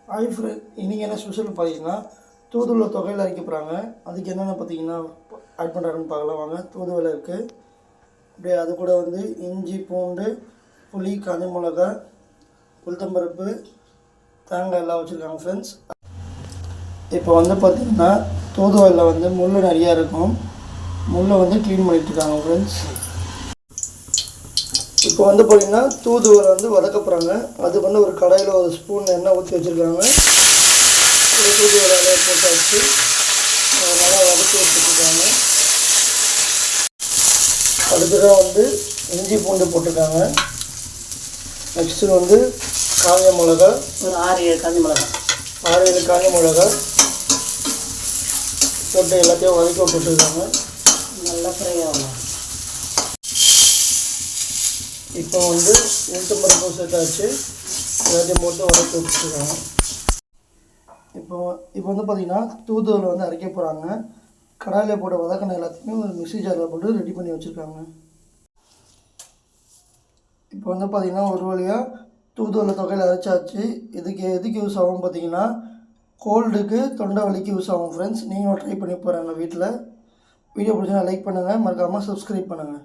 Hi friend, இன்றைக்கி என்ன special பார்த்தீங்கன்னா தூதுவளை தொகையில் அரைக்க போகிறாங்க. அதுக்கு என்னென்ன பார்த்தீங்கன்னா ஆட் பண்ணுறாருன்னு பார்க்கலாம் வாங்க. தூதுவளை இருக்குது, அப்படியே அது கூட வந்து இஞ்சி, பூண்டு, புளி, காஞ்ச மிளகா, உளுத்தம்பருப்பு, தேங்காய் எல்லாம் வச்சுருக்காங்க ஃப்ரெண்ட்ஸ். இப்போ வந்து பார்த்திங்கன்னா தூதுவளையில் வந்து முள் நிறையா இருக்கும், முள்ளை வந்து க்ளீன் பண்ணிட்டுருக்காங்க ஃப்ரெண்ட்ஸ். இப்போ வந்து பார்த்திங்கன்னா தூதுவளை வந்து வதக்க போகிறாங்க. அதுக்கு வந்து ஒரு கடாயில் ஒரு ஸ்பூன் எண்ணெய் ஊற்றி வச்சுருக்காங்க. தூதுவளை எண்ணெய் போட்டு வச்சு நல்லா வதக்கி வச்சுருக்காங்க. அடுத்ததாக வந்து இஞ்சி பூண்டு போட்டிருக்காங்க. நெக்ஸ்ட்டு வந்து காஞ்ச மிளகா, ஒரு 6-7 காஞ்ச மிளகா, 6-7 காஞ்ச மிளகா போட்டு எல்லாத்தையும் வதக்கி விட்டுருக்காங்க. நல்லா ஃப்ரை ஆகும். இப்போ வந்து உளுத்தம்பருப்பு சேர்த்தாச்சு, எல்லாத்தையும் போட்டு வதக்கி விட்டுருக்காங்க. இப்போ வந்து பார்த்திங்கன்னா தூதுவளை வந்து அரைக்க போகிறாங்க. கடாயில் போட்டு வதக்கின எல்லாத்தையுமே ஒரு மிக்ஸி ஜாரில் போட்டு ரெடி பண்ணி வச்சுருக்காங்க. இப்போ வந்து பார்த்திங்கன்னா ஒரு வழியாக தூதுவளை தொகையில் அரைச்சாச்சு. எதுக்கு யூஸ் ஆகும் பார்த்திங்கன்னா கோல்டுக்கு, தொண்டை வலிக்கு யூஸ் ஆகும் ஃப்ரெண்ட்ஸ். நீங்களும் ட்ரை பண்ணி போகிறாங்க வீட்டில். வீடியோ பிடிச்சா லைக் பண்ணுங்கள், மறக்காமல் சப்ஸ்கிரைப் பண்ணுங்கள்.